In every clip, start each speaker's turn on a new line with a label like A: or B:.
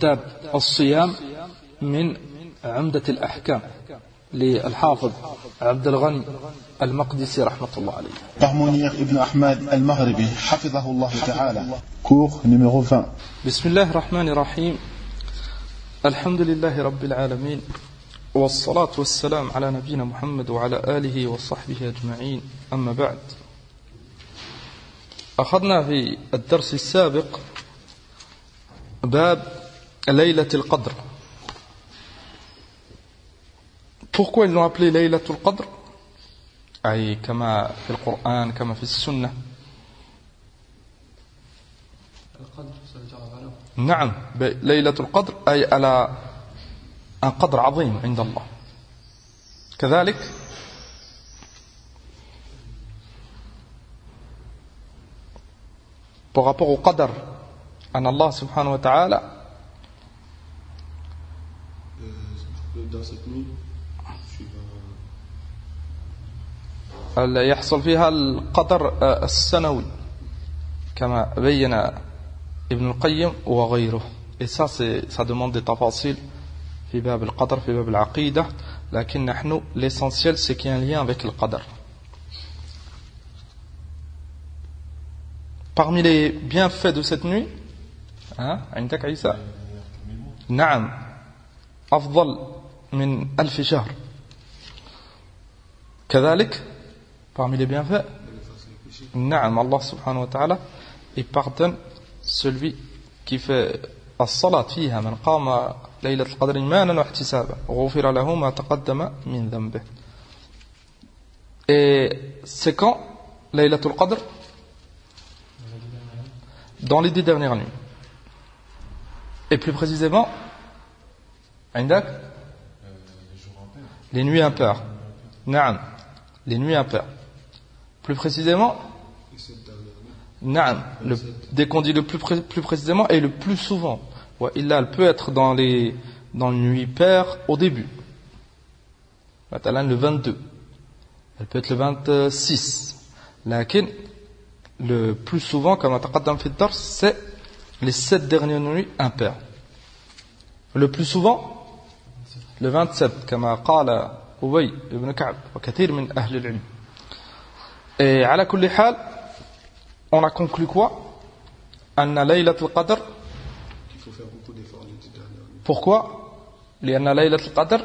A: كتاب الصيام من عمدة الأحكام للحافظ عبد الغني المقدسي رحمة الله عليه.
B: Par Mounir ibn Ahmad al-Maghribi, hafidhahullah ta'ala. Cours numéro 20.
A: بسم الله الرحمن الرحيم. الحمد لله رب العالمين، والصلاة والسلام على نبينا محمد وعلى آله وصحبه أجمعين. أما بعد، أخذنا في الدرس السابق باب ليلة القدر. Pourquoi ils l'ont appelé Laylatul Qadr? أي كما في القرآن كما في السنة. نعم، ليلة القدر أي على un قدر عظيم عند الله. كذلك par rapport au qadr en Allah subhanahu wa ta'ala,
B: dans cette nuit
A: يحصل فيها القدر السنوي كما بين ابن القيم وغيره. Et ça, ça demande des tafasil في باب القدر في باب العقيدة، لكن نحن l'essentiel c'est qu'il y a un lien avec le qadr. Parmi les bienfaits de cette nuit, عندك عيسى؟ نعم، أفضل من 1000 شهر. كذلك parmi les bienfaits, نعم، Allah subhanahu wa ta'ala, il pardonne celui qui fait الصلاة فيها من قام ليلة القدر إيمانا واحتسابا غفر له ما تقدم من ذنبه. Et c'est quand Laylatul Qadr? Dans les 10 dernières nuits. Et plus précisément, عندك les nuits impaires. نعم، les nuits impaires. Plus précisément, نعم, dès qu'on dit le plus précisément et le plus souvent. Elle peut être dans les nuits paires au début. Le 22. Elle peut être le 26. Lakin, le plus souvent, comme taqaddam fi ad-dars, c'est les 7 dernières nuits impaires. Le plus souvent, le 27, comme قال أبي بن كعب وكثير من أهل العلم. Et على كل حال, on a conclu quoi? Anna Laylatul Qadr.
B: Il faut faire beaucoup d'efforts les 10 dernières nuits.
A: Pourquoi? Lianna Laylatul Qadr,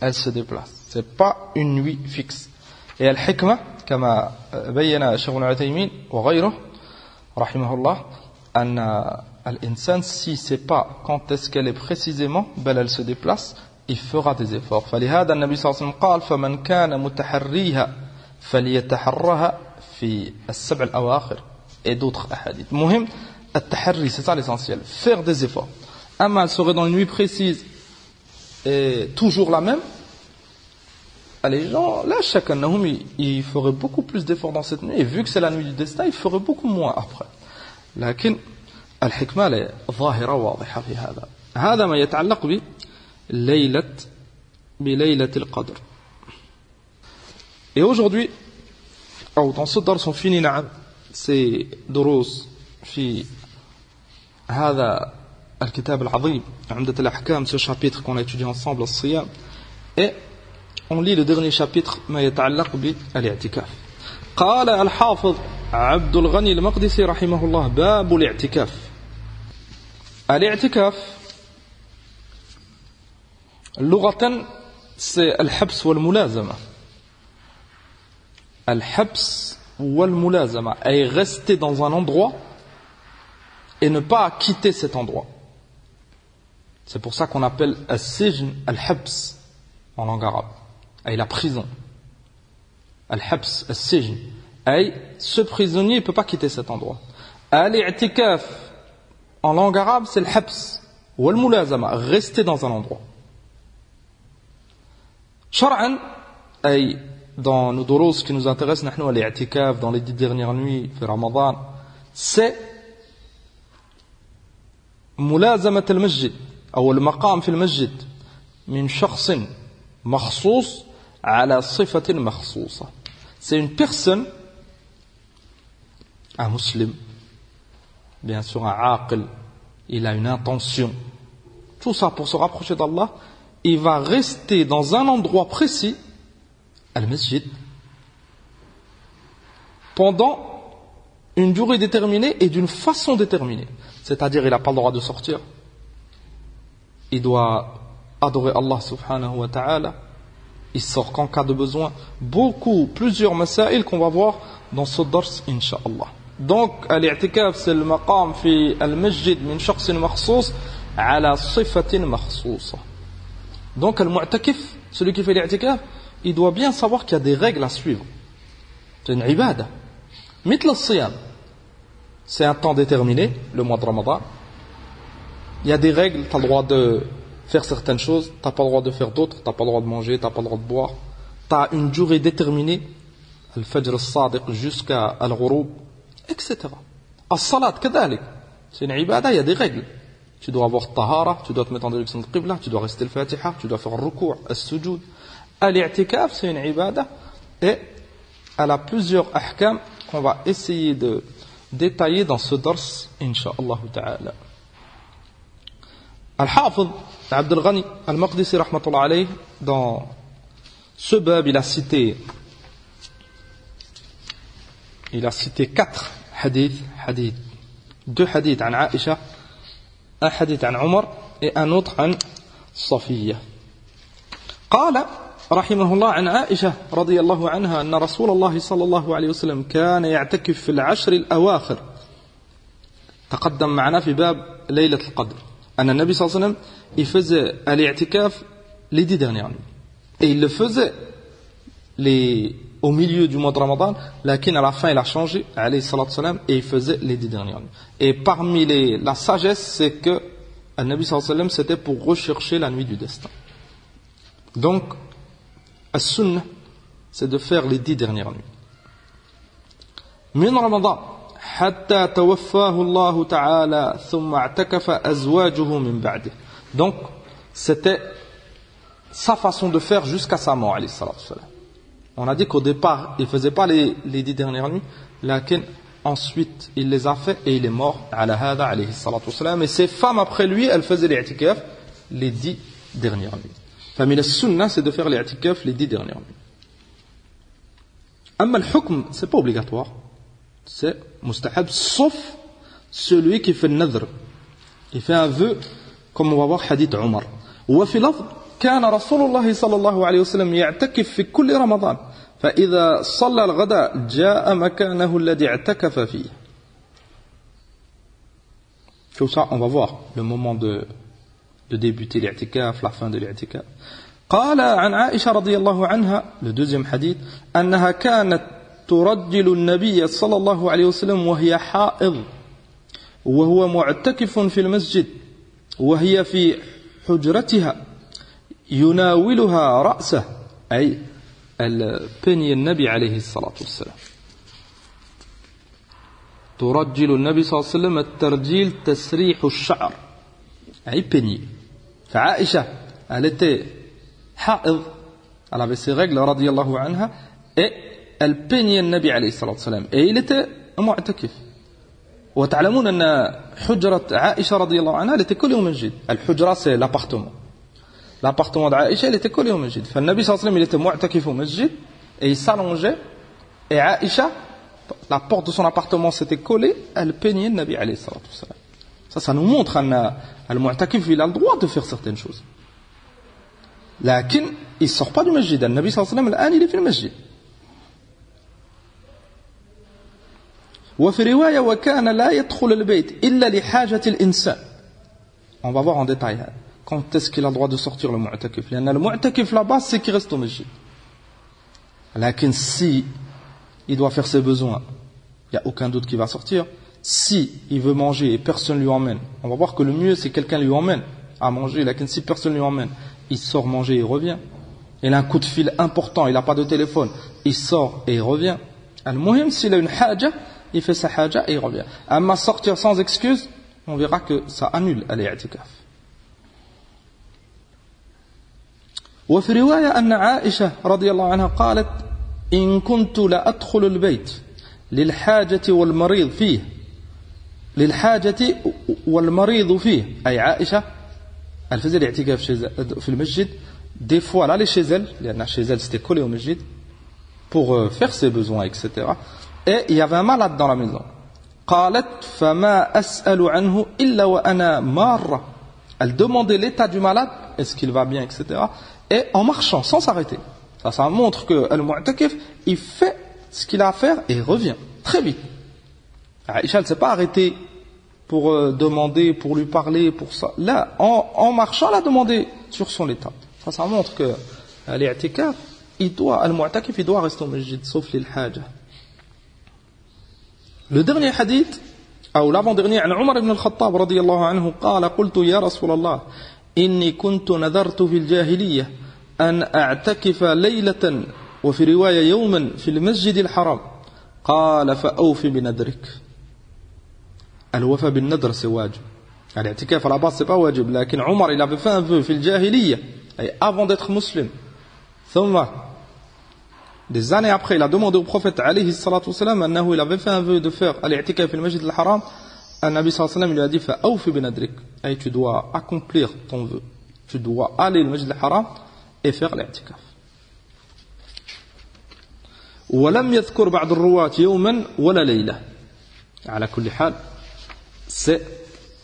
A: elle se déplace. C'est pas une nuit fixe. Et al-hikmah, كما بين شيخ ابن عثيمين وغيره رحمه الله, أن الإنسان, si c'est pas quand est-ce qu'elle est précisément, elle se déplace, il fera des efforts. فلهذا النبي صلى الله عليه وسلم قال فمن كان متحريها فليتحرها في السبع الأواخر. Et d'autres hadiths. Muhim, at-tahri, c'est ça l'essentiel. Faire des efforts. Amma, elle serait dans une nuit précise et toujours la même. Les gens, là, chacun, ils feraient beaucoup plus d'efforts dans cette nuit. Et vu que c'est la nuit du destin, ils feraient beaucoup moins après. لكن الحكمة ظاهرة واضحة في هذا. هذا ما يتعلق بليلة القدر. Et aujourd'hui, dans ce dars, on finit c'est دروس في هذا الكتاب العظيم عمدة الأحكام, ce chapitre qu'on a étudié ensemble, الصيام. Et on lit le dernier chapitre ما يتعلق بالاعتكاف. قال الحافظ عبد الغني المقدسي رحمه الله باب الاعتكاف. الاعتكاف لغة c'est الحبس والملازمة. الحبس والملازمة أي rester dans un endroit et ne pas quitter cet endroit. C'est pour ça qu'on appelle al-sijn al-habs en langue arabe, أي la prison. Al-habs, al-sijn, أي ce prisonnier ne peut pas quitter cet endroit. Al-i'tikaf en langue arabe c'est al-habs wal-mulazama, rester dans un endroit. Shar'an, أي dans nos doros qui nous intéressent, nous, à l'i'tikaf, dans les 10 dernières nuits, في Ramadan, c'est ملازمة المسجد أو المقام في المسجد من شخص مخصوص على صفة مخصوصة. C'est une personne, un musulman, bien sûr un aqil, il a une intention tout ça pour se rapprocher d'Allah, il va rester dans un endroit précis, al-masjid, pendant une durée déterminée et d'une façon déterminée. C'est-à-dire, il n'a pas le droit de sortir. Il doit adorer Allah subhanahu wa ta'ala. Il sort qu'en cas de besoin. Plusieurs masaïl qu'on va voir dans ce dars, incha'Allah. Donc, al-i'tikaf, c'est le maqam fi al-masjid min shakhsin makhsous ala sifatin makhsousa. Donc, al-mu'takif, celui qui fait l'i'tikaf, il doit bien savoir qu'il y a des règles à suivre. C'est une ibada. Mithl al-siyam, c'est un temps déterminé, le mois de Ramadan. Il y a des règles, tu as le droit de faire certaines choses, tu n'as pas le droit de faire d'autres, tu n'as pas le droit de manger, tu n'as pas le droit de boire. Tu as une durée déterminée, al-fajr al-sadiq jusqu'à al-ghurub, etc. As-salat, kadalik, c'est une ibada, il y a des règles. Tu dois avoir tahara, tu dois te mettre en direction de qibla, tu dois rester le fatiha, tu dois faire le ruku', al-sujud. Al-i'tikaf, c'est une ibada, et elle a plusieurs ahkam qu'on va essayer de détailler dans ce dars, incha'Allah ta'ala. Al-Hafiz Abdul Ghani Al-Maqdisi rahmatullah alayh, dans ce bab, il a cité 4 hadiths, 2 hadiths an Aisha, un hadith an Omar et un autre an Safiya. قال رحمه الله عن عائشة رضي الله عنها أن رسول الله صلى الله عليه وسلم كان يعتكف في العشر الأواخر. تقدم معنا في باب ليلة القدر أن النبي صلى الله عليه وسلم il faisait l'i'tikaf les 10 dernières nuits. Et il le faisait au milieu du mois de Ramadan, lakin à la fin il a changé, alayhi salatu salam, et il faisait les 10 dernières nuits. Et parmi la sagesse, c'est que le Nabi sallallahu alayhi wa sallam, c'était pour rechercher la nuit du destin. Donc, as-sunnah, c'est de faire les 10 dernières nuits. Min Ramadan, hatta tawaffahu Allah ta'ala, thumma i'takafa azwajuhu min ba'dih. Donc, c'était sa façon de faire jusqu'à sa mort, alayhi salatu salam. On a dit qu'au départ, il ne faisait pas les 10 dernières nuits, lakin ensuite, il les a fait et il est mort, ala hada, alayhi salatu salam. Et ses femmes après lui, elles faisaient l'i'tikaf les 10 dernières nuits. Famille la sunna, c'est de faire l'i'tikaf les 10 dernières nuits. Amma al-hukm, c'est pas obligatoire. C'est mustahab, sauf celui qui fait le nadr. Il fait un vœu, comme on va voir hadith Omar. وفي لفظ كان رسول الله صلى الله عليه وسلم يعتكف في كل رمضان فإذا صلى الغداء جاء مكانه الذي اعتكف فيه. Tout ça, on va voir le moment de débuter l'i'tikaf, la fin de l'i'tikaf. قال عن عائشة رضي الله عنها, le deuxième hadith, أنها كانت ترجل النبي صلى الله عليه وسلم وهي حائض وهو معتكف في المسجد وهي في حجرتها يناولها رأسه, أي البني النبي عليه الصلاة والسلام. ترجل النبي صلى الله عليه وسلم الترجيل تسريح الشعر, أي بني. فعائشة, elle était haïd, elle avait ses règles radiyallahu anha, et elle peignait le Nabi alayhi salatu salam, et il était mu'takif. وتعلمون أن حجرة عائشة رضي الله عنها elle était collée au masjid. الحجرة c'est l'appartement. L'appartement d'Aïcha, il était collé au masjid. Le Nabi sallallahu alayhi wa sallam, il était mu'takif au masjid, et il s'allongeait, et Aïcha, la porte de son appartement s'était collée, elle peignait le Nabi alayhi salatu salam. Ça nous montre que le mu'takif, il a le droit de faire certaines choses. Lakin, il ne sort pas du masjid. Le Nabi sallallahu alayhi wa sallam, il est fait le masjid. وفي رواية وكان لا يدخل البيت إلا لحاجة الإنسان. On va voir en détail quand est-ce qu'il a le droit de sortir le mu'takif. Le mu'takif là-bas, c'est qu'il reste au masjid. Lakin si il doit faire ses besoins, il n'y a aucun doute qu'il va sortir. Si il veut manger et personne lui emmène, on va voir que le mieux c'est quelqu'un lui emmène à manger. Lakin si personne lui emmène, il sort manger et il revient. Il a un coup de fil important, il n'a pas de téléphone, il sort et il revient. Al-muhim, s'il a une haja, il fait sa haja et il revient. Amma sortir sans excuse, on verra que ça annule l'i'tikaf. وفي رواية أن عائشة رضي الله عنها قالت إن كنت لأدخل البيت للحاجة والمريض فيه للحاجة والمريض فيه. أي عائشة elle faisait l'i'tikaf في المسجد. Des fois, elle allait chez elle, chez elle c'était collé au masjid, pour faire ses besoins, etc. Et il y avait un malade dans la maison. قالت فما أسأل عنه إلا وأنا مارة. Elle demandait l'état du malade, est-ce qu'il va bien, etc. Et en marchant, sans s'arrêter. Ça montre que le mu'takif, il fait ce qu'il a à faire et il revient très vite. Aïcha ne s'est pas arrêtée pour demander, pour lui parler, pour ça. Là, en marchant, elle a demandé sur son état. Ça montre que l'i'tikaf, le mu'takif, il doit rester au masjid, sauf les haja. Le dernier hadith, ou l'avant-dernier, عن عمر بن الخطاب رضي الله عنه قال قلت يا رسول الله إني كنت نذرت في الجاهلية أن أعتكف ليلة وفي رواية يوما في المسجد الحرام قال فأوف بنذرك. الوفاء بالنذر c'est wajib. L'i'tikaf à la base c'est pas wajib, لكن عمر il avait fait un vœu في الجاهلية, avant d'être musulman. ثم des années après, il a demandé au prophète alayhi salatu wasalam, annahu, il avait fait un vœu de faire l'i'tikaf fil masjid al-haram. Un Nabi sallallahu alayhi wa sallam lui a dit fa'awfi binadrik, et tu dois accomplir ton vœu, tu dois aller au masjid al-haram et faire l'i'tikaf. ولم يذكر بعض الرواة يوما ولا ليلة. على كل حال, c'est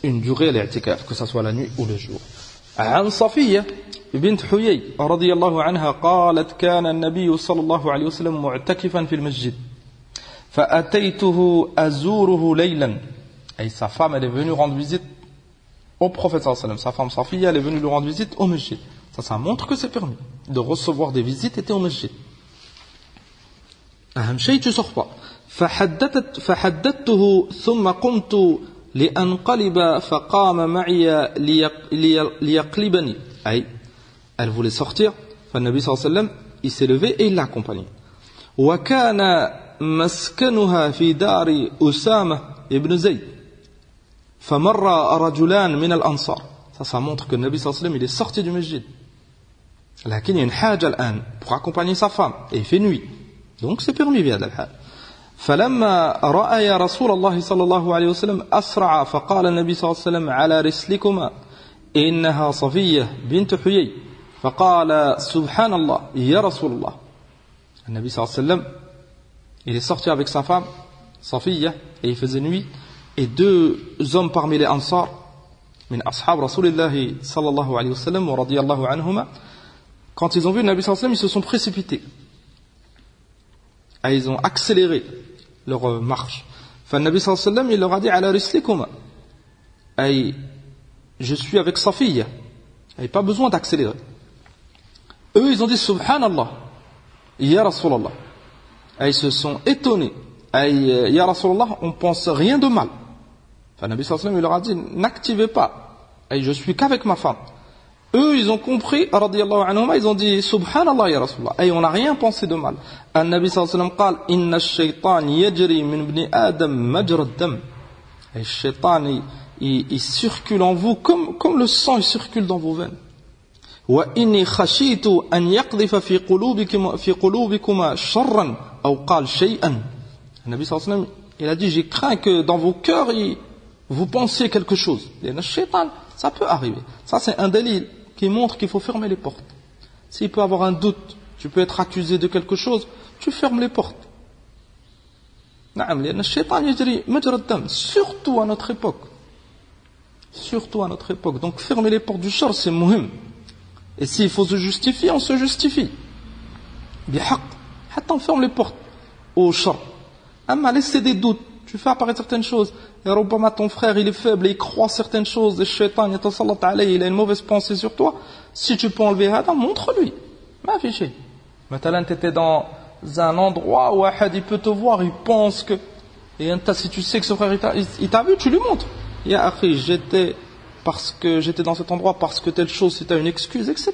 A: une durée l'i'tikaf, que ce soit la nuit ou le jour. عن صفية بنت حيي رضي الله عنها قالت كان النبي صلى الله عليه وسلم معتكفا في المسجد فأتيته أزوره ليلا. Et sa femme, elle est venue rendre visite au prophète sallallahu alayhi wa sallam. Sa femme Safiya, elle est venue lui rendre visite au masjid. Ça montre que c'est permis de recevoir des visites et t'es au masjid. أهم شيء tu sors pas. فحدثته ثم قمت لأنقلب فقام معي ليقلبني. أي elle voulait sortir, فالنبي صلى الله عليه وسلم il s'est levé et il l'a accompagné. وكان مسكنها في دار أسامة ابن زيد فمر رجلان من الأنصار. Ça montre que le Nabi صلى الله عليه وسلم il est sorti du masjid. لكن il y a une حاجة الآن pour accompagner sa femme et il fait nuit, donc c'est permis بهذا الحال. فلما رأى رسول الله صلى الله عليه وسلم أسرع فقال النبي صلى الله عليه وسلم على رسلكما إنها صفية بنت حيي فقال سبحان الله يا رسول الله. النبي صلى الله عليه وسلم il est sorti avec sa femme Safiya et il faisait nuit, et deux hommes parmi les Ansar من أصحاب رسول الله صلى الله عليه وسلم ورضي الله عنهما, quand ils ont vu le Nabi sallallahu alayhi wa sallam, ils se sont précipités et ils ont accéléré leur marche. Le Nabi sallallahu alayhi wa sallam il leur a dit ala rislikuma, et je suis avec Safiya, et pas besoin d'accélérer. Eux ils ont dit subhanallah ya Rasulallah, et ils se sont étonnés, et ya Rasulallah on pense rien de mal. Le Nabi sallallahu alayhi wa sallam il leur a dit n'activez pas, et je suis qu'avec ma femme. Eux ils ont compris radiyallahu anhuma, ils ont dit subhanallah ya Rasulallah, et on n'a rien pensé de mal. Le Nabi sallallahu alayhi wa sallam قال إن الشيطان يجري من ابن آدم مجرى الدم. Et le shaitan il circule en vous comme le sang il circule dans vos veines. وإني خشيت أن يقذف في قلوبكما شرا أو قال شيئا. Le Nabi sallallahu alayhi wa sallam il a dit j'ai craint que dans vos cœurs vous pensiez quelque chose. Et le shaitan ça peut arriver. Ça c'est un dalil qui montre qu'il faut fermer les portes. S'il peut avoir un doute, tu peux être accusé de quelque chose, tu fermes les portes. Le shaitan yajri majra ad-dam, surtout à notre époque. Surtout à notre époque. Donc fermer les portes du shar c'est muhim. Et s'il faut se justifier, on se justifie. Bihaq. Hatta on ferme les portes au shar. Amma laisser des doutes, tu fais apparaître certaines choses. Et Robama, ton frère, il est faible, et il croit certaines choses, et le shaitan, il a une mauvaise pensée sur toi. Si tu peux enlever Hada, montre-lui. Ma fiché. Maintenant, tu étais dans un endroit où Ahad, il peut te voir, il pense que. Et si tu sais que ce frère, il t'a vu, tu lui montres. Ya akhi, j'étais dans cet endroit parce que telle chose, c'est une excuse, etc.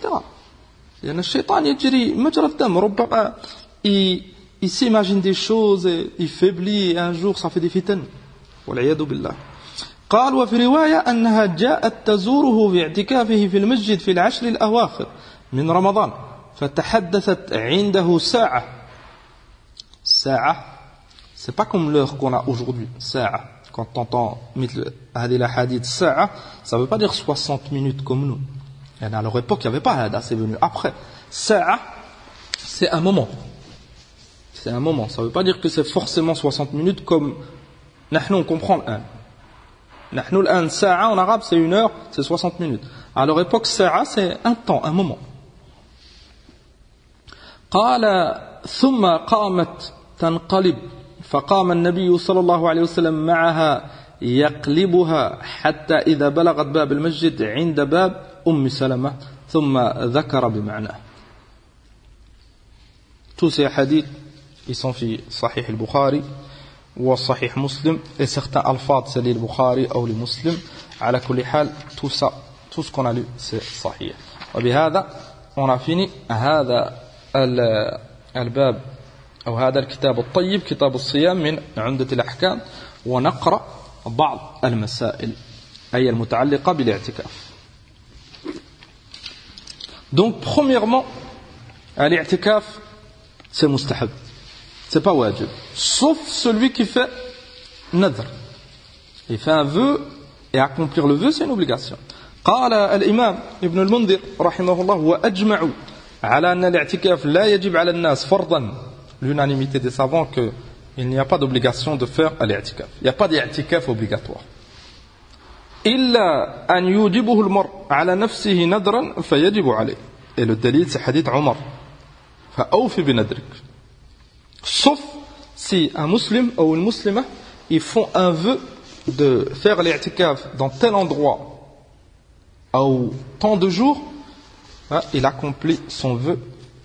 A: Et le shaitan, il dit, Robama, il s'imagine des choses, et il faiblit, et un jour, ça fait des fitanes. والعياذ بالله. قال وفي رواية أنها جاءت تزوره في اعتكافه في المسجد في العشر الأواخر من رمضان فتحدثت عنده ساعة. C'est pas comme l'heure qu'on a aujourd'hui. Quand on entend هذه الأحاديث ساعة, ça veut pas dire 60 minutes comme nous. Et à leur époque, il n'y avait pas hada, c'est venu après. Sa'a, c'est un moment. C'est un moment. Ça ne veut pas dire que c'est forcément 60 minutes comme nahnu, on comprend l'an. Nahnu l'an, sa'a en arabe, c'est 1 heure, c'est 60 minutes. À leur époque, sa'a, c'est un temps, un moment. قال ثم قامت تنقلب فقام النبي صلى الله عليه وسلم معها يقلبها حتى إذا بلغت باب المسجد عند باب أم سلمة ثم ذكر بمعناه. Tous ces hadiths, ils sont في صحيح البخاري وصحيح مسلم et certains alfad c'est les Bukhari ou les Muslim. على كل حال tout ça, tout ce qu'on a lu c'est صحيح. وبهذا on a fini هذا الباب أو هذا الكتاب الطيب كتاب الصيام من عمدة الأحكام ونقرأ بعض المسائل أي المتعلقة بالاعتكاف. Donc premièrement الاعتكاف c'est mustahab, c'est pas wajib, sauf celui qui fait nadr, il fait un vœu et accomplir le vœu c'est une obligation. قال الإمام ابن المنذر رحمه الله وأجمعوا على أن الاعتكاف لا يجب على الناس فرضا, l'unanimité des savants que il n'y a pas d'obligation de faire الاعتكاف, il n'y a pas d'i'tikaf obligatoire. إلا أن يوجبه المرء على نفسه نذرا فيجب عليه, et le dalil c'est hadith Omar, فأوفي بنذرك, sauf si un musulman ou une musulmane ils font un vœu de faire l'i'tikaf dans tel endroit ou tant de jours, il accomplit son vœu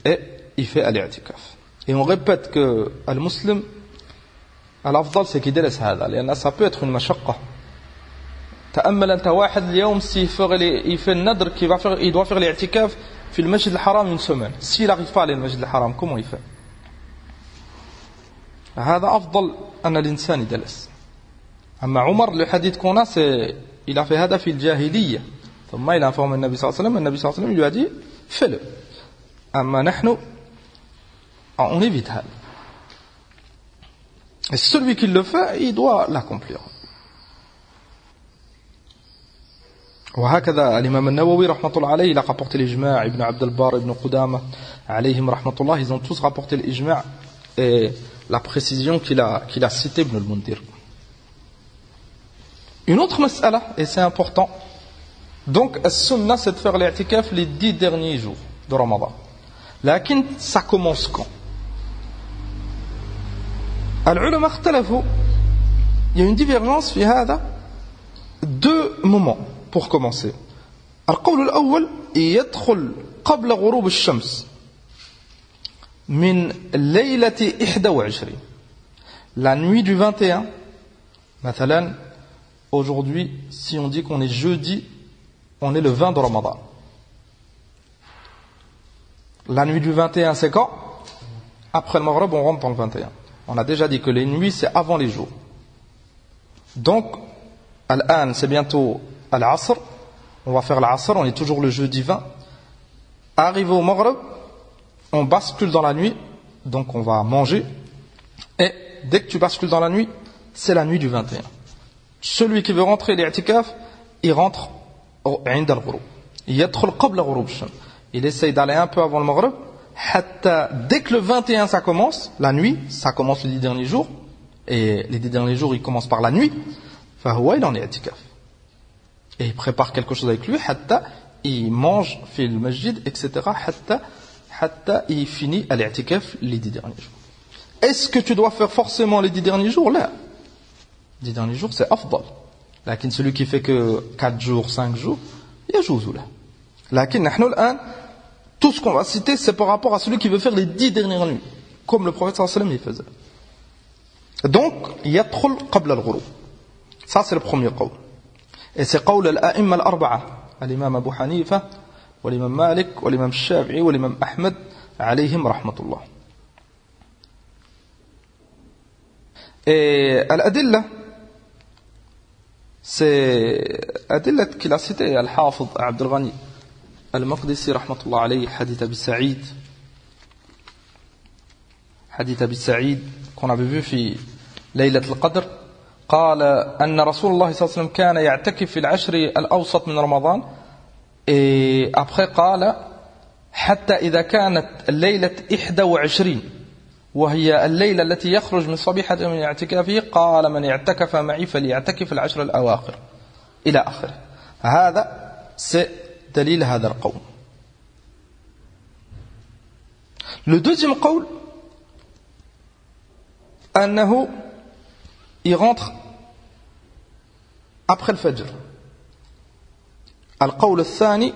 A: et il fait l'i'tikaf. Et on répète que le musulman الأفضل c'est qu'il délaisse هذا, لأن ça peut être une mashaqqa. تأمل أنت واحد اليوم s'il fait le nadr il doit faire l'i'tikaf في المسجد الحرام une semaine. S'il n'arrive pas à aller au masjid al-haram, comment il fait? هذا أفضل أن الإنسان يدلس. أما عمر le hadith qu'on a c'est il a fait هذا في الجاهلية, ثم il a informé النبي صلى الله عليه وسلم, النبي صلى الله عليه وسلم lui a dit fais-le. أما نحن on évite هذا. Et celui qui le fait, il doit l'accomplir. وهكذا الإمام النووي رحمة الله عليه il a rapporté l'ijma', Ibn Abd al-Barr, Ibn Qudama عليهم رحمة الله, ils ont tous rapporté l'ijma' et la précision qu'il a cité Ibn al-Mundhir. Une autre mas'ala, et c'est important, donc as-sunnah c'est de faire l'i'tikaf les 10 derniers jours de Ramadan. Lakin ça commence quand? العلماء اختلفوا, il y a une divergence في هذا, 2 moments pour commencer. القول الأول يدخل قبل غروب الشمس من ليلة 21, la nuit du 21. مثلا aujourd'hui si on dit qu'on est jeudi, on est le 20 de Ramadan. La nuit du 21 c'est quand? Après le Maghrib on rentre dans le 21. On a déjà dit que les nuits c'est avant les jours. Donc Al-An c'est bientôt Al-Asr, on va faire l'Asr, on est toujours le jeudi 20. Arrivé au Maghrib, on bascule dans la nuit, donc on va manger, et dès que tu bascules dans la nuit, c'est la nuit du 21. Celui qui veut rentrer l'i'tikaf, il rentre عند الغروب. يدخل قبل غروب الشمس. Il essaye d'aller un peu avant le Maghrib, dès que le 21 ça commence, la nuit, ça commence les 10 derniers jours, et les 10 derniers jours ils commencent par la nuit, فهو il en est i'tikaf. Et il prépare quelque chose avec lui, il mange, fait le masjid, etc. Il finit à l'i'tikaf les 10 derniers jours. Est-ce que tu dois faire forcément les 10 derniers jours? Là, 10 derniers jours c'est afdal. Lakin celui qui fait que 4 jours, 5 jours, يجوز له. Lakin نحن الآن tout ce qu'on va citer, c'est par rapport à celui qui veut faire les 10 dernières nuits, comme le prophète sallallahu alayhi wa sallam il faisait. Donc, yadkhul qabla al-ghurub. Ça, c'est le premier qawl. Et c'est qawl al-a'imma al-arba'a, l'imam Abu Hanifa, l'imam Malik, l'imam Shafi'i, l'imam Ahmed, alayhim rahmatullah. Et al-adilla, c'est adilla qu'il a cité, al-Hafid Abdul Ghani المقدسي رحمة الله عليه, hadith أبي سعيد qu'on avait vu في ليلة القدر, قال أن رسول الله صلى الله عليه وسلم كان يعتكف في العشر الأوسط من رمضان Et après قال حتى إذا كانت الليلة 21 وهي الليلة التي يخرج من صبيحة من اعتكافه قال من اعتكف معي فليعتكف العشر الأواخر إلى آخره. هذا دليل هذا القول. Le deuxième قول أنه il rentre après le fajr. القول الثاني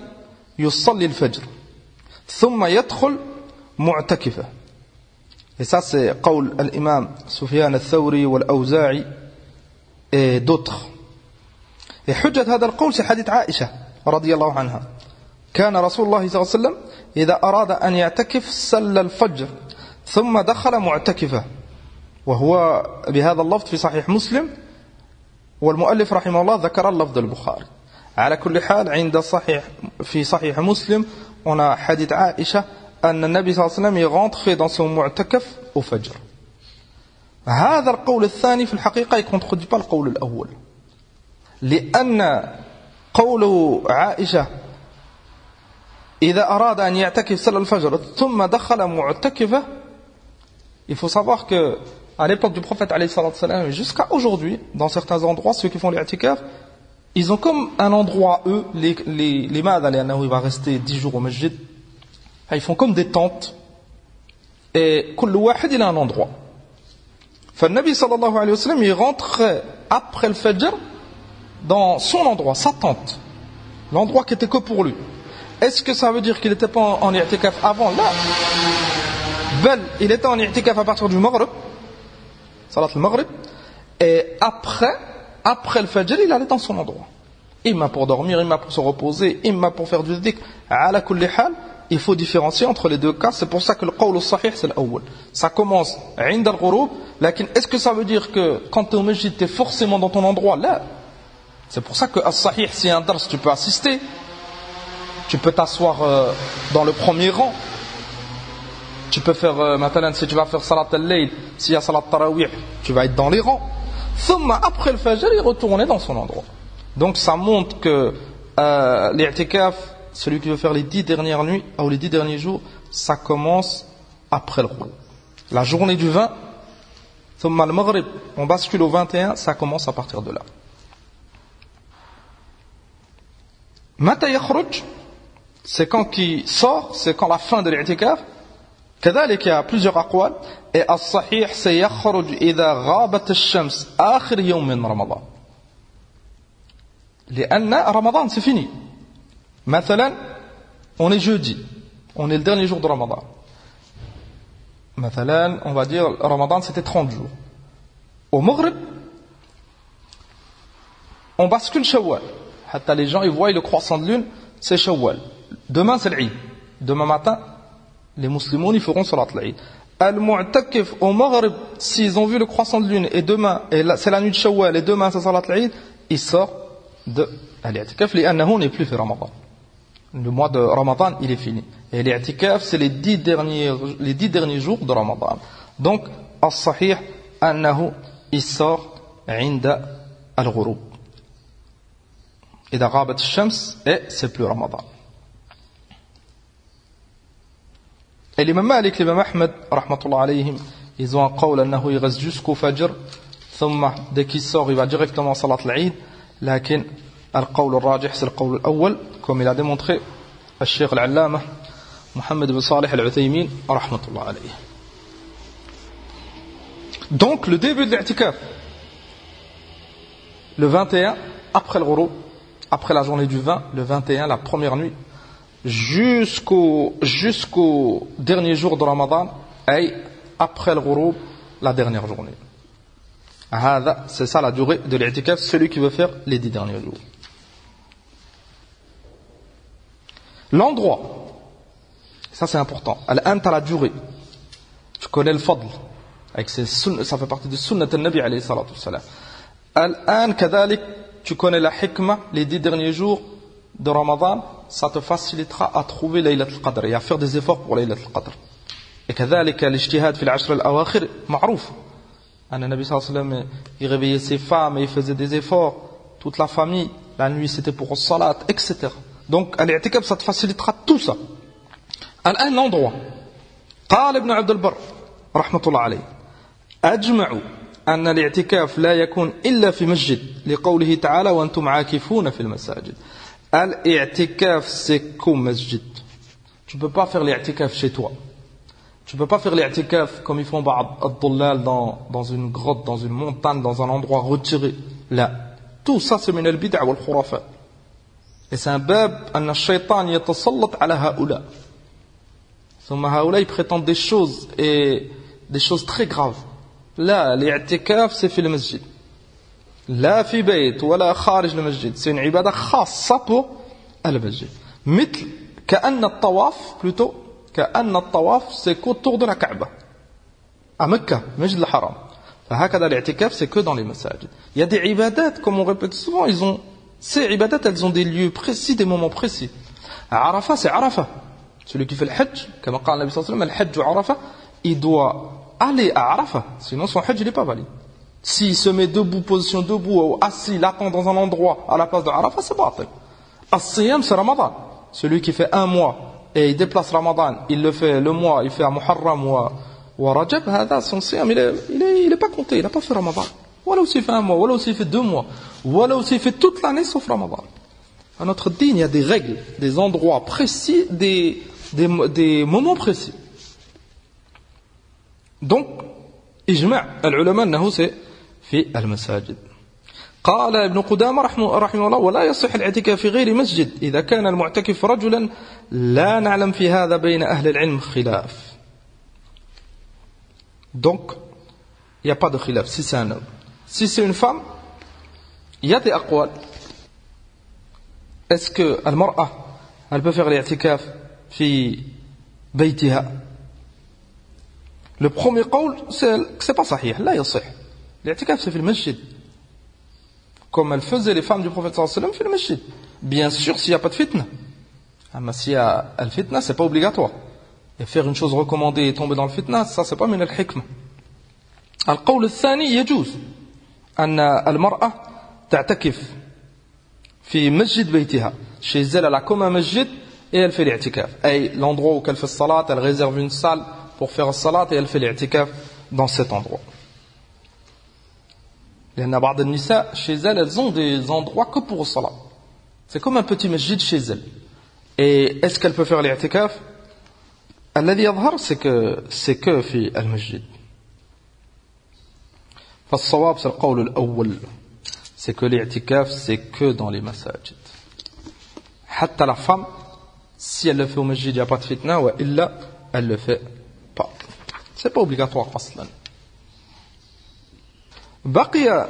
A: يصلي الفجر ثم يدخل معتكفة. Et ça c'est قول الإمام سفيان الثوري والأوزاعي et d'autres. Et حجة هذا القول c'est حديث عائشة رضي الله عنها. كان رسول الله صلى الله عليه وسلم إذا أراد أن يعتكف صلى الفجر ثم دخل معتكفة. وهو بهذا اللفظ في صحيح مسلم والمؤلف رحمه الله ذكر اللفظ البخاري. على كل حال عند في صحيح مسلم on a حديث عائشة أن النبي صلى الله عليه وسلم rentre dans son معتكف au fajr. هذا القول الثاني في الحقيقة يcontredit pas القول الأول لأن قول عائشة إذا أراد أن يعتكف صلى الفجر ثم دخل معتكفة. Il faut savoir que à l'époque du prophète alayhi salatu salam jusqu'à aujourd'hui dans certains endroits ceux qui font l'i'tikaf ils ont comme un endroit eux les madha لأنه il va rester 10 jours au masjid. Ils font comme des tentes et كل واحد il a un endroit. فالنبي صلى الله عليه وسلم il rentre après le fajr dans son endroit, sa tente, l'endroit qui était que pour lui. Est-ce que ça veut dire qu'il n'était pas en i'tikaf avant? Là, bel, il était en i'tikaf à partir du maghrib, salat al-maghrib, et après le fajr, il allait dans son endroit. Imma pour dormir, imma pour se reposer, imma pour faire du dhikr. Ala kulli hal, il faut différencier entre les deux cas. C'est pour ça que le qawl al-sahih, c'est l'awwal. Ça commence 'inda al-ghurub, lakin est-ce que ça veut dire que quand tu es au masjid, tu es forcément dans ton endroit? Là. C'est pour ça que al-sahih, si un dars, tu peux assister. Tu peux t'asseoir dans le premier rang. Tu peux faire, maintenant, si tu vas faire salat al-layl, s'il y a salat tarawih, tu vas être dans les rangs. Thumma, après le fajr, il retourner dans son endroit. Donc ça montre que l'i'tikaf, celui qui veut faire les 10 dernières nuits ou les 10 derniers jours, ça commence après le ghurub. La journée du 20, thumma al-maghrib, on bascule au 21, ça commence à partir de là. Mata yakhruj, c'est quand il sort, c'est quand la fin de l'i'tikaf. كذلك il y a plusieurs aqwal et الصحيح سيخرج إذا غابت الشمس آخر يوم من رمضان لأن رمضان c'est fini. مثلا on est jeudi, on est le dernier jour de Ramadan. مثلا on va dire Ramadan c'était 30 jours. Au Maghrib on bascule Shawwal. Hatta les gens ils voient le croissant de lune, c'est Shawwal. Demain c'est l'Eid. Demain matin les musulmans ils feront salat l'Eid. Al-Mu'takif au Maghrib, s'ils ont vu le croissant de lune et demain, et là, c'est la nuit de Shawwal et demain c'est salat l'Eid, il sort de l'i'tikaf li'annahu n'est plus fait Ramadan. Le mois de Ramadan il est fini. Et l'i'tikaf c'est les 10 derniers jours de Ramadan. Donc as-sahih annahu il sort 'inda al-ghurub. إذا غابت الشمس et c'est plus Ramadan. Et l'imam Malik, l'imam Ahmed, rahmatullah alayhim, ils ont un qawl annahu il reste jusqu'au fajr, thumma, dès qu'il sort, il va directement salat al-Eid, lakin al-qawl al-rajih, c'est le qawl al-awwal, comme il a démontré le Cheikh al-Allama, Mohammed ibn Salih al-Uthaymin, rahmatullah alayhi. Donc, le début de l'i'tikaf, le 21, après le ghurub, après la journée du 20, le 21, la première nuit, jusqu'au dernier jour de Ramadan, et après le ghurub, la dernière journée. C'est ça la durée de l'i'tikaf, celui qui veut faire les 10 derniers jours. L'endroit, ça c'est important. Al-an t'as la durée. Tu connais le fadl. Ça fait partie de sunnat al-Nabi alayhi salatu wassalam. Al-an kadalik, tu connais la hikmah, les 10 derniers jours de Ramadan, ça te facilitera à trouver Laylat al-Qadr et à faire des efforts pour Laylat al-Qadr. Et كذلك الاجتهاد في العشر الأواخر معروف. أن النبي صلى الله عليه وسلم il réveillait ses femmes et il faisait des efforts, toute la famille, la nuit c'était pour le salat, etc. Donc, l'i'tikaf, ça te facilitera tout ça. Un endroit. قال ابن عبد البر رحمة الله عليه أجمعوا أن الاعتكاف لا يكون إلا في مسجد لقوله تعالى وأنتم عاكفون في المساجد. L'i'tikaf, c'est comme masjid. Tu ne peux pas faire l'i'tikaf chez toi. Tu ne peux pas faire l'i'tikaf comme ils font dans une grotte, dans une montagne, dans un endroit retiré. Là. Tout ça, c'est min al-bid'a wal khurafat. Et c'est un bab, anna shaytan yatasallat ala haoula. ثم هؤلاء ils prétendent des choses, et des choses très graves. Là, l'i'tikaf, c'est في المسجد. لا في بيت ولا خارج المسجد. C'est une ibada khassa pour المسجد. مثل كأن الطواف, plutôt, كأن الطواف, c'est qu'autour de la Kaaba. À Mecca, Masjid al-Haram. فهكذا l'i'tikaf, c'est que dans les masajid. Il y a des ibadat, comme on répète souvent, ces ibadat, elles ont des lieux précis, des moments précis. Arafat, c'est Arafat. Celui qui fait le hajj, comme قال النبي صلى الله عليه وسلم, le hajj ou Arafat, il doit aller à Arafat, sinon son hajj il n'est pas valide. S'il se met debout, position debout, ou assis, il attend dans un endroit à la place de Arafat, c'est batil. As-siyam, c'est Ramadan. Celui qui fait un mois et il déplace Ramadan, il le fait le mois, il fait à Muharram ou à Rajab, son siyam, il est pas compté, il n'a pas fait Ramadan. Voilà aussi il fait un mois, voilà aussi il fait 2 mois, voilà aussi il fait toute l'année sauf Ramadan. À notre dîne, il y a des règles, des endroits précis, des moments précis. Donc, إجماع العلماء أنه في المساجد. قال ابن قدامة رحمه الله ولا يصح الاعتكاف في غير مسجد إذا كان المعتكف رجلا لا نعلم في هذا بين أهل العلم خلاف. Donc, il n'y a pas de khilaf si c'est un homme. Si c'est une femme, il y a des aqwal. Est-ce que المرأة elle peut faire l'i'tikaf في بيتها? Le premier qawl, c'est pas sahih, là yasih. L'i'tikaf c'est في المسجد. Comme elles faisaient les femmes du prophète sallallahu alayhi wa sallam في المسجد. Bien sûr s'il n'y a pas de fitna. Mais s'il y a le fitna, c'est pas obligatoire. Et faire une chose recommandée et tomber dans le fitna, ça c'est pas min al-hikmah. القول الثاني يجوز أن المرأة تعتكف في مسجد بيتها. Chez elle, elle a comme un masjid et elle fait l'i'tikaf. Et l'endroit où elle fait salat, elle réserve une salle pour faire le salat et elle fait l'i'tikaf dans cet endroit. لأن بعض النساء chez elles ont des endroits que pour le salat. C'est comme un petit masjid chez elles. Et est-ce qu'elle peut faire l'i'tikaf? الذي يظهر c'est que في المسجد. فالصواب c'est le قول الأول. C'est que l'i'tikaf c'est que dans les masajid. حتى la femme, si elle le fait au masjid, il n'y a pas de fitna, ou illa, elle le fait pas. C'est pas obligatoire, aslan. بقي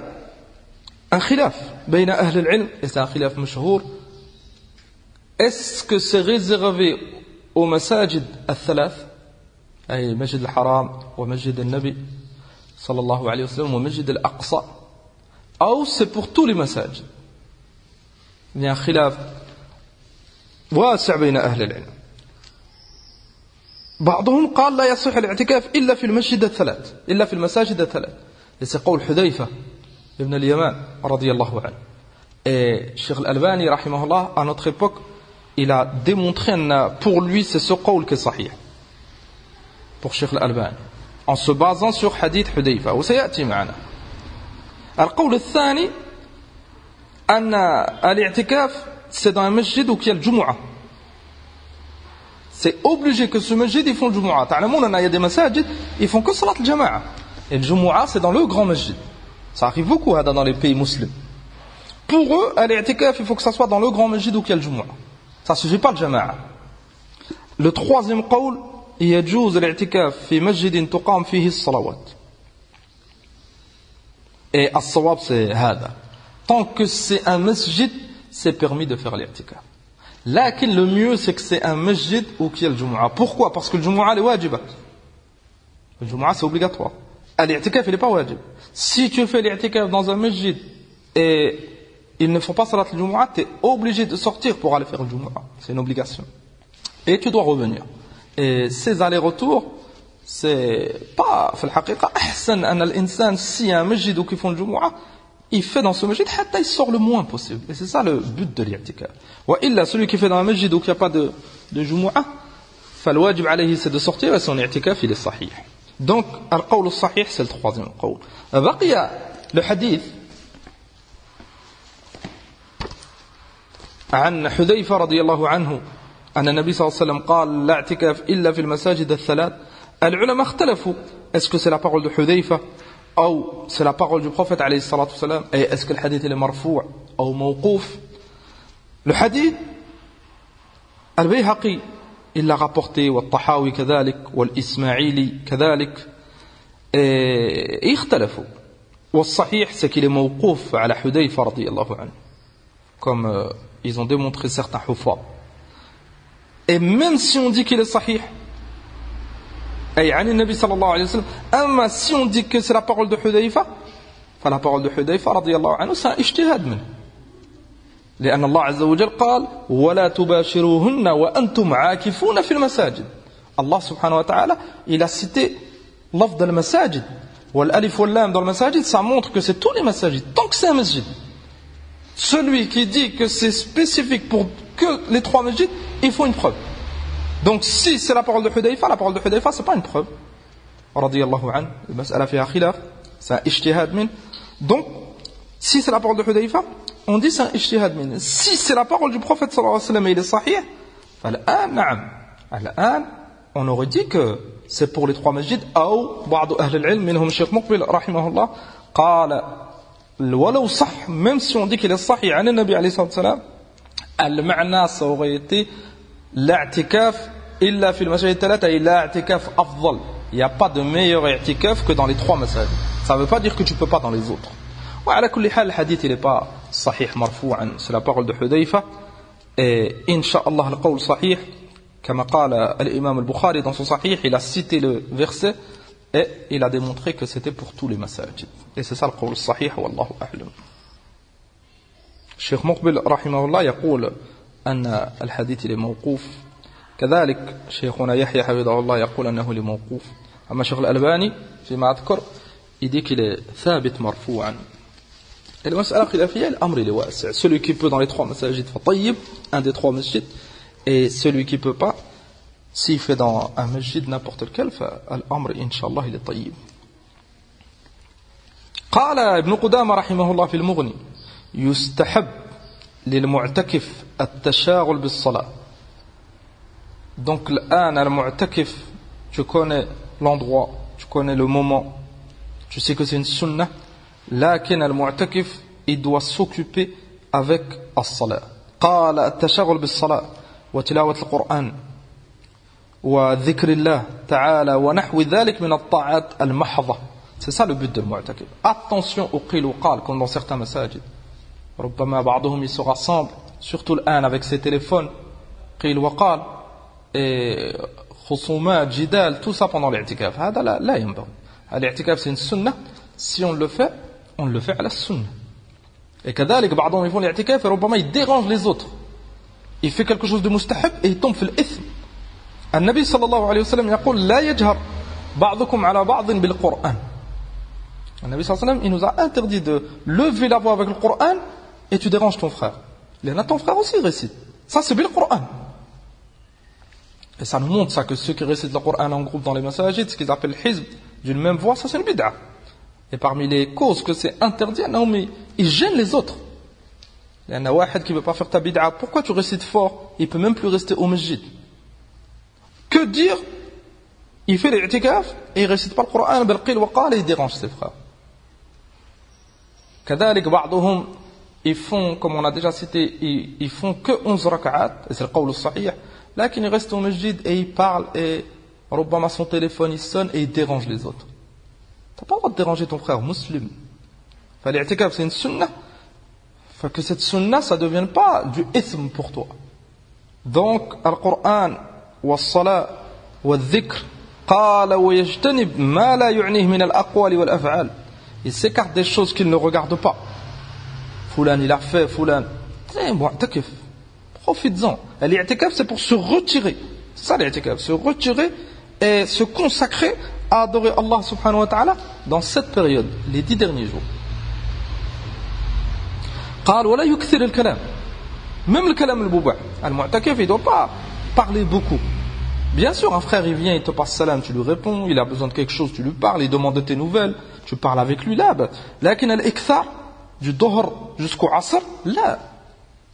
A: un khilaf بين أهل العلم, et c'est un khilaf مشهور. Est-ce que c'est réservé aux masajid الثلاث, أي مسجد الحرام ومسجد النبي صلى الله عليه وسلم ومسجد الأقصى, ou c'est pour tous les masajid? Il y a un khilaf واسع بين أهل العلم. بعضهم قال لا يصح الاعتكاف إلا في المسجد الثلاث, إلا في المساجد الثلاث. Et c'est قول حذيفة ابن اليمان رضي الله عنه. Et Cheikh Al-Albani rahimahullah, à notre époque, il a démontré pour lui c'est ce قول qui est sahih pour Cheikh Al-Albani en se basant sur hadith حذيفة وسيأتي معنا. القول الثاني أن الاعتكاف c'est dans un masjid où il y a le Jumu'ah. C'est obligé que ce masjid ils font le Jumu'ah. Ta'lamoun, il y a des masajid, ils font que salat al-jama'a. Et le Jumu'ah c'est dans le grand masjid. Ça arrive beaucoup dans les pays musulmans. Pour eux, à l'i'tikaf, il faut que ça soit dans le grand masjid où il y a le Jumu'ah. Ça ne suffit pas le jama'a. Le troisième qawl, يجوز الاعتكاف في مسجد تقام فيه الصلوات. Et as-sawab c'est hada. Tant que c'est un masjid, c'est permis de faire l'i'tikaf. Lakin le mieux c'est que c'est un masjid où il y a le Jumu'ah. Pourquoi? Parce que le Jumu'ah est wajibat. Le Jumu'ah c'est obligatoire. L'i'tikaf il n'est pas wajib. Si tu fais l'i'tikaf dans un masjid et ils ne font pas salat al-Jumu'ah, tu es obligé de sortir pour aller faire le Jumu'ah. C'est une obligation. Et tu dois revenir. Et ces allers-retours, c'est pas, في الحقيقة أحسن أن الإنسان si un masjid où ils font le Jumu'ah, il fait dans ce masjid, hatta il sort le moins possible. Et c'est ça le but de l'i'tikaf. Wa illa, celui qui fait dans un masjid où il n'y a pas de jumu'ah, فالواجب عليه c'est de sortir et son i'tikaf il est sahih. Donc, al-qawl al-sahih c'est le troisième qawl. بقي le hadith عن حذيفة رضي الله عنه أن النبي صلى الله عليه وسلم قال لا اعتكاف إلا في المساجد الثلاث. العلماء اختلفوا est-ce que c'est la parole de Hudayfa ou c'est la parole du prophète عليه الصلاة والسلام et est-ce que le hadith est marfou' ou mawqouf. Le hadith البيهقي il l'a rapporté والطحاوي كذلك والإسماعيلي كذلك اختلفوا والصحيح c'est qu'il est mawqouf على حذيفة رضي الله عنه comme ils ont démontré certains huffaz. Et même si on dit qu'il est sahih, عن النبي صلى الله عليه وسلم, أما si on dit que c'est la parole de Hudayfa, فلا parole de Hudayfa رضي الله عنه c'est un اجتهاد منه. لأن الله عز وجل قال ولا تباشروهن وأنتم عاكفون في المساجد. Allah subhanahu wa ta'ala, il a cité l'afd al-masajid. والالف واللام dans le masajid, ça montre que c'est tous les masajid, tant que c'est un masjid. Celui qui dit que c'est spécifique pour que les trois masjids, il faut une preuve. Donc si c'est la parole de Hudayfa, la parole de Hudayfa c'est pas une preuve. Radiyallahu anhu, al-mas'ala fiha khilaf, c'est un ijtihad min. Donc si c'est la parole de Hudayfa, on dit c'est un ijtihad min. Si c'est la parole du prophète sallallahu alayhi wa sallam et il est sahih, فالآن نعم. الآن on aurait dit que c'est pour les trois masjids. أو بعض أهل العلم منهم الشيخ مقبل رحمه الله قال ولو صح, même si on dit qu'il est sahih عن النبي عليه الصلاة والسلام, المعنى ça aurait été l'a'tikaf illa fil masajid thalatha, et l'a'tikaf afdal. Il n'y a pas de meilleur i'tikaf que dans les trois masajid. Ça ne veut pas dire que tu ne peux pas dans les autres. وعلى كل حال le hadith il n'est pas صحيح مرفوعا, c'est la parole de Hudayfa. Et incha'Allah le qawl sahih, كما قال الإمام البخاري dans son sahih, il a cité le verset et il a démontré que c'était pour tous les masajid. Et c'est ça le qawl sahih, wallahu a'lam. الشيخ مقبل رحمه الله يقول أن الحديث لموقوف, كذلك شيخنا يحيى حفظه الله يقول أنه لموقوف. أما شيخ الألباني فيما أذكر يديك ثابت مرفوعا. المسألة خلافية, الأمر لواسع. Celui qui peut dans les trois masajid فطيب, un des trois masjid, et celui qui peut pas, s'il fait dans un masjid n'importe lequel, فالأمر إن شاء الله لطيب. قال ابن قدامة رحمه الله في المغني يستحب للمعتكف التشاغل بالصلاة. Donc الآن المعتكف, tu connais l'endroit, tu connais le moment, tu sais que c'est une sunnah, لكن المعتكف il doit s'occuper avec الصلاة. قال التشاغل بالصلاة وتلاوة القرآن وذكر الله تعالى ونحو ذلك من الطاعات المحضة. C'est ça le but de المعتكف. Attention au qil ou qal, comme dans certains masajid. ربما بعضهم il se rassemble, surtout الآن avec ses téléphones, قيل وقال, et خصومات, جدال, tout ça pendant l'i'tikaf. هذا لا ينبغي. الاعتكاف c'est une sunnah, si on le fait على السنة. Et كذلك بعضهم يفعلون الاعتكاف et ربما il dérange les autres, il fait quelque chose de mustahab et il tombe في الإثم. النبي صلى الله عليه وسلم يقول لا يجهر بعضكم على بعض بالقرآن. النبي صلى الله عليه وسلم il nous a interdit de lever la voix avec le Coran et tu déranges ton frère. Là, ton frère aussi récite. Ça, c'est bien le Coran. Et ça nous montre ça, que ceux qui récitent le Coran en groupe dans les masajid, ce qu'ils appellent le hizb, d'une même voix, ça c'est une bid'a. Et parmi les causes que c'est interdit, non, mais ils gênent les autres. Il y en a un qui ne veut pas faire ta bid'a. Pourquoi tu récites fort? Il ne peut même plus rester au masjid. Que dire? Il fait l'i'tikaf et il ne récite pas le Coran, بالقيل وقال, et il dérange ses frères. كذلك بعضهم ils font, comme on a déjà cité, ils font que 11 rak'at, et c'est le qawl sahih, là qu'ils restent au masjid et ils parlent, et ربما son téléphone il sonne et il dérange les autres. Tu n'as pas le droit de déranger ton frère musulman. L'i'tikaf c'est une sunnah, que cette sunnah ça ne devienne pas du ism pour toi. Donc, al-Qur'an, wa-salat, wa-dhikr, qala wa yajtanib ma la yu'nih min al-aqwali wal-af'al. Il s'écarte des choses qu'il ne regarde pas. Foulan, il a fait, Foulan. C'est mu'takif. Profites-en. L'i'tikaf, c'est pour se retirer. C'est ça l'i'tikaf. Se retirer et se consacrer à adorer Allah subhanahu wa ta'ala dans cette période, les 10 derniers jours. قال ولا يكثر الكلام. Même le kalam al-bouba. Al-mu'takif, il ne doit pas parler beaucoup. Bien sûr, un frère, il vient, il te passe salam, tu lui réponds, il a besoin de quelque chose, tu lui parles, il demande de tes nouvelles, tu parles avec lui, là. Lakin al-ikthar, du dohr jusqu'au asr, là.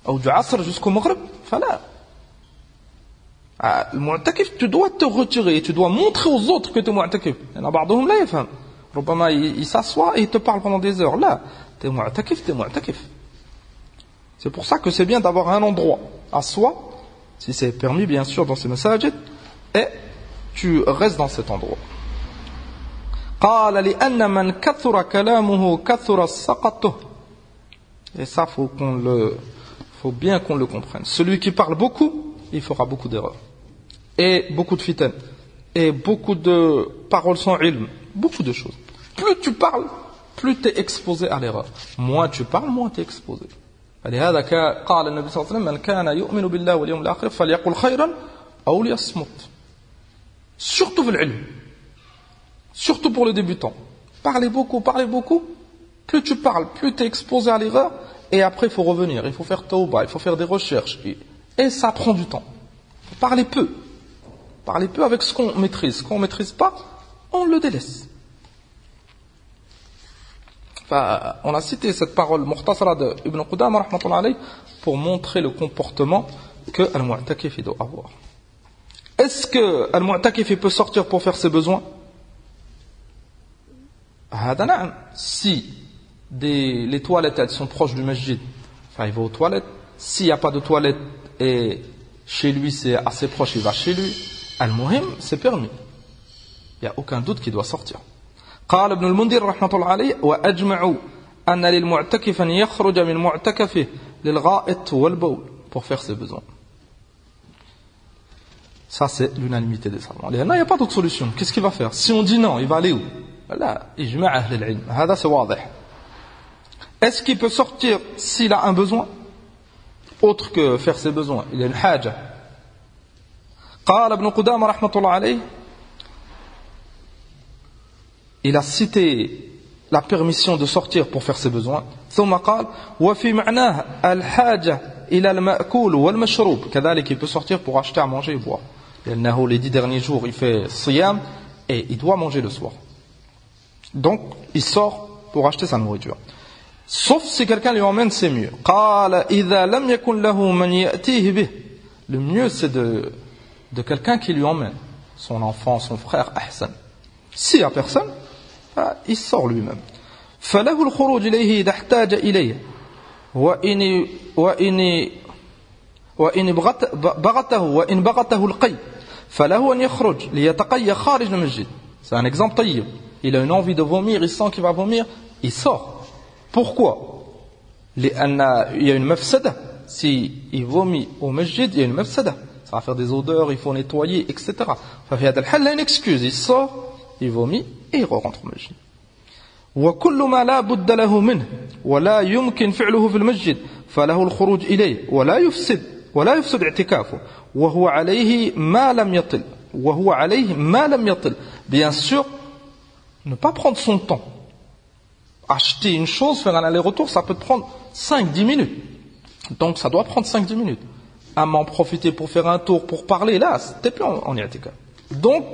A: Ou du asr jusqu'au maghrib, fala. Le mu'takif, tu dois te retirer, tu dois montrer aux autres que tu es mu'takif. Il y en a ba'dhum la yafham. Rubama, il s'assoit et il te parle pendant des heures. Là, tu es mu'takif, tu es mu'takif. C'est pour ça que c'est bien d'avoir un endroit à soi, si c'est permis bien sûr dans ces masajid, et tu restes dans cet endroit. قال لأن من كثر كلامه كثر سقطه. Et ça faut bien qu'on le comprenne. Celui qui parle beaucoup, il fera beaucoup d'erreurs. Et beaucoup de fitan. Et beaucoup de paroles sans ilm. Beaucoup de choses. Plus tu parles, plus tu es exposé à l'erreur. Moins tu parles, moins tu es exposé. فلهذا قال النبي صلى الله عليه وسلم من كان يؤمن بالله واليوم الآخر فليقل خيرا أو ليصمت. Surtout في العلم. Surtout pour les débutants. Parlez beaucoup. Plus tu parles, plus tu es exposé à l'erreur. Et après, il faut revenir. Il faut faire tawbah, il faut faire des recherches. Et ça prend du temps. Parlez peu. Parlez peu avec ce qu'on maîtrise. Ce qu'on ne maîtrise pas, on le délaisse. Enfin, on a cité cette parole mukhtasara de Ibn Qudama rahmatullah alayh pour montrer le comportement que al-mu'takif doit avoir. Est-ce que al-mu'takif peut sortir pour faire ses besoins? Si les toilettes elles sont proches du masjid, enfin il va aux toilettes. S'il n'y a pas de toilettes et chez lui c'est assez proche, il va chez lui. Al-muhim, c'est permis. Il n'y a aucun doute qu'il doit sortir. قال ابن المنذر رحمة الله عليه وأجمعوا أن للمعتكف أن يخرج من معتكفه للغائط والبول pour faire ses besoins. Ça c'est l'unanimité des savants. Il n'y a pas d'autre solution. Qu'est-ce qu'il va faire? Si on dit non, il va aller où? Là, إجماع أهل العلم. هذا c'est واضح. Est-ce qu'il peut sortir s'il a un besoin autre que faire ses besoins? Il y a une حاجة. قال ابن قدامة رحمة الله عليه. Il a cité la permission de sortir pour faire ses besoins. ثم قال وفي معناه الحاجة إلى المأكول والمشروب كذلك il peut sortir pour acheter à manger et boire. لأنه les 10 derniers jours il fait siyam et il doit manger le soir. Donc il sort pour acheter sa nourriture. Sauf si quelqu'un lui emmène, c'est mieux. قال إذا لم يكن له من يأتيه به. Le mieux c'est de quelqu'un qui lui emmène. Son enfant, son frère, أحسن. S'il n'y a personne, il sort lui-même. فله الخروج إليه إذا احتاج إليه وإن بغته القي فله أن يخرج ليتقي خارج المسجد. C'est un exemple طيب. Il a une envie de vomir, il sent qu'il va vomir, il sort. Pourquoi? لأن il y a une mafsada. Si il vomit au masjid, il y a une mafsada. Ça va faire des odeurs, il faut nettoyer, etc. ففي هذا الحال لا une excuse. Il sort, il vomit et il rentre au masjid. وكل ما لا بد له منه ولا يمكن فعله في المسجد فله الخروج إليه ولا يفسد اعتكافه وهو عليه ما لم يطل. Bien sûr, ne pas prendre son temps. Acheter une chose, faire un aller-retour, ça peut te prendre 5-10 minutes. Donc ça doit prendre 5-10 minutes. À m'en profiter pour faire un tour, pour parler, là, t'es plus en i'tikaf. Donc,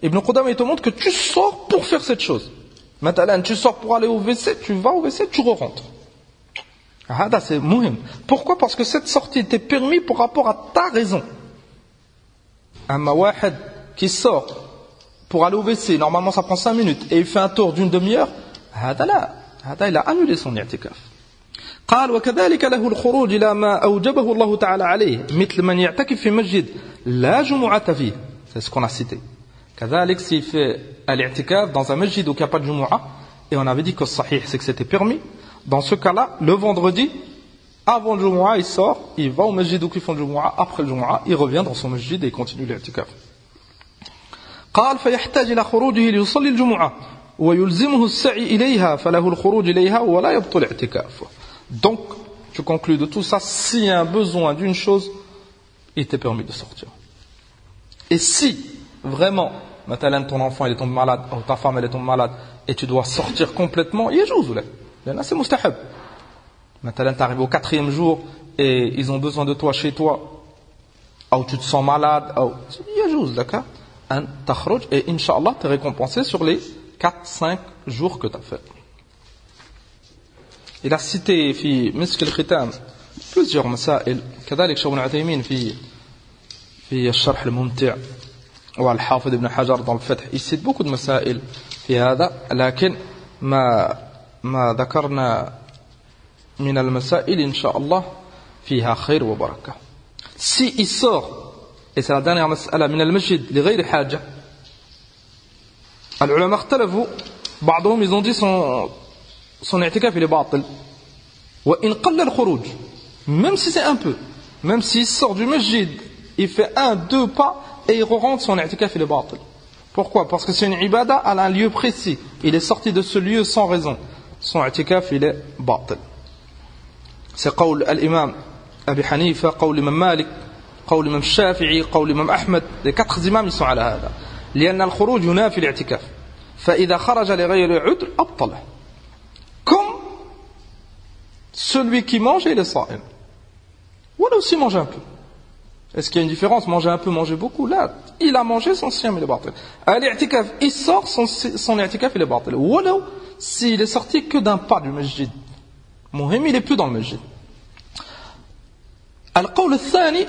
A: Ibn Qudama il te montre que tu sors pour faire cette chose. Maintenant, tu sors pour aller au WC, tu vas au WC, tu re-rentres. Hada c'est muhim. Pourquoi? Parce que cette sortie t'est permise pour rapport à ta raison. Un mawahid qui sort pour aller au WC, normalement ça prend 5 minutes, et il fait un tour d'une demi-heure, Hada il a annulé son i'tikaf. قال وكذلك له الخروج إلى ما أوجبه الله تعالى عليه مثل من يعتكف في مسجد لا جمعة فيه. C'est ce qu'on a cité. كذلك s'il fait l'i'tikaf dans un masjid où il n'y a pas de Jumu'ah, et on avait dit que sahih c'est que c'était permis, dans ce cas-là, le vendredi, avant le Jumu'ah, il sort, il va au masjid où ils font le Jumu'ah, après le Jumu'ah, il revient dans son masjid et il continue l'i'tikaf. قال فيحتاج إلى خروجه ليصلي الجمعة ويلزمه السعي إليها فله الخروج إليها ولا يبطل اعتكافه. Donc, tu conclus de tout ça, s'il y a un besoin d'une chose, il t'est permis de sortir. Et si, vraiment, maintenant ton enfant il est tombé malade, ou ta femme elle est tombée malade, et tu dois sortir complètement, il y a chose là. C'est mustahab. Maintenant, tu arrives au 4e jour et ils ont besoin de toi chez toi, ou tu te sens malade, ou يجوز لك أن تخرج et Inch'Allah tu es récompensé sur les 4-5 jours que tu as fait. Il a cité في مسك الختام plusieurs مسائل كذلك شيخ ابن عثيمين في الشرح الممتع والحافظ ابن حجر dans le Fath il cite beaucoup de مسائل في هذا لكن ما ذكرنا من المسائل إن شاء الله فيها خير وبركة. Si il sort, et c'est la dernière مسألة من المسجد لغير حاجة, العلماء اختلفوا, بعضهم ils ont dit son اعتكاف il est باطل وإن قل الخروج, même si c'est un peu, même s'il sort du masjid, il fait 1-2 pas et il rentre, son اعتكاف il est باطل. Pourquoi? Parce que c'est une ibada à un lieu précis, il est sorti de ce lieu sans raison, son اعتكاف il est باطل. C'est قول الإمام أبي حنيفة, قول الإمام مالك, قول الإمام الشافعي, قول الإمام أحمد. Les 4 imams ils sont على هذا, لأن الخروج ينافي الاعتكاف, فإذا خرج لغير عذر أبطله. Comme celui qui mange et il est صائم, ou là aussi mange un peu. Est-ce qu'il y a une différence, manger un peu, manger beaucoup? Là, il a mangé, son siyam il est batil. À l'i'tikaf, il sort, son i'tikaf il est batil. Ou là, s'il est sorti que d'un pas du masjid, Mohim, il est plus dans le masjid. Al-Qawl al-Thani,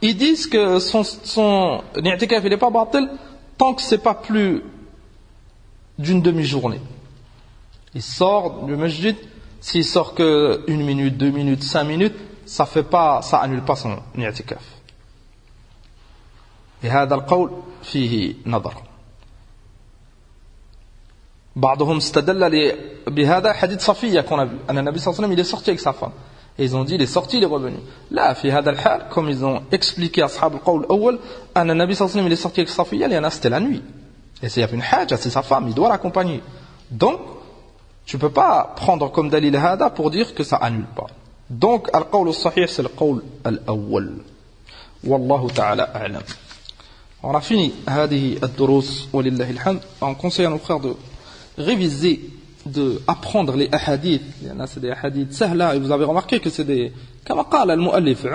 A: ils disent que son i'tikaf il est pas batil tant que c'est pas plus d'une demi-journée. Il sort du masjid, s'il sort que 1 minute, 2 minutes, 5 minutes, ça annule pas son i'tikaf. Et هذا القول فيه نظر. بعضهم استدل بهذا حديث صفية qu'on a vu, أن النبي صلى الله عليه وسلم il est sorti avec sa femme. Et ils ont dit il est sorti, il est revenu. Là, في هذا الحال, comme ils ont expliqué أصحاب القول الأول, أن النبي صلى الله عليه وسلم il est sorti avec Safiya, لأن c'était la nuit. Et s'il y a une haja, c'est sa femme, il doit l'accompagner. Donc, tu peux pas prendre comme dalil هذا pour dire que ça annule pas. Donc, القول الصحيح c'est le قول الأول. والله تعالى أعلم. On a fini هذه الدروس ولله الحمد. On conseille à nos frères de réviser, de apprendre les ahadiths. C'est des ahadiths sahla, et vous avez remarqué que c'est des, comme قال المؤلف,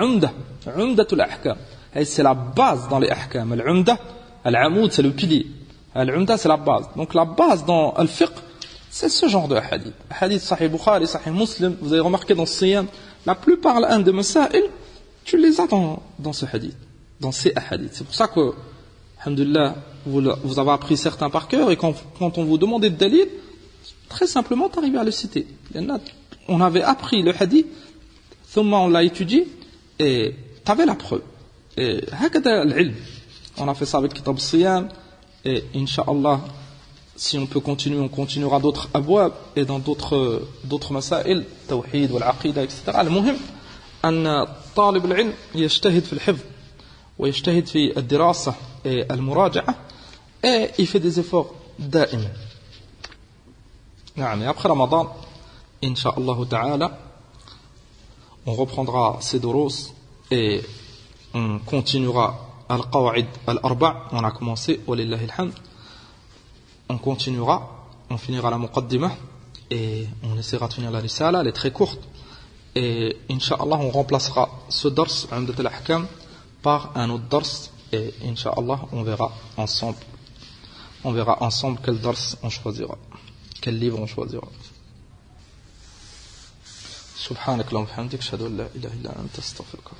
A: عمدة الأحكام. C'est la base dans les ahkam. Al-umda, al-amoud, c'est le pilier. Al-umda, c'est la base. Donc la base dans al-fiqh, c'est ce genre de hadith. Hadith Sahih Bukhari, Sahih Muslim, vous avez remarqué dans ce siyam, la plupart de masail, tu les as dans ce hadith, dans ces hadiths. C'est pour ça que, alhamdulillah, vous avez appris certains par cœur, et quand on vous demandait de dalil, très simplement, tu arrives à le citer. On avait appris le hadith, on l'a étudié, et tu avais la preuve. Et on a fait ça avec Kitab Siyam, et Inch'Allah, si on peut continuer, on continuera d'autres abwab et dans d'autres masail, tawhid wal aqida, etc. المهم أن طالب العلم يجتهد في الحفظ ويجتهد في الدراسة المراجعة et il fait des efforts دائما. نعم. Et après Ramadan, Inch'Allah ta'ala, on reprendra ces durus et on continuera al-qawa'id al-arba', on a commencé, walillahi alhamd. On continuera, on finira la muqaddimah et on essaiera de finir la risala, elle est très courte. Et Inch'Allah, on remplacera ce dars, Umdat al-Ahkam, par un autre dars. Et Inch'Allah, on verra ensemble quel dars on choisira, quel livre on choisira. Subhanak Allahumma wa bihamdik, ashhadu an la ilaha illa anta, astaghfiruka.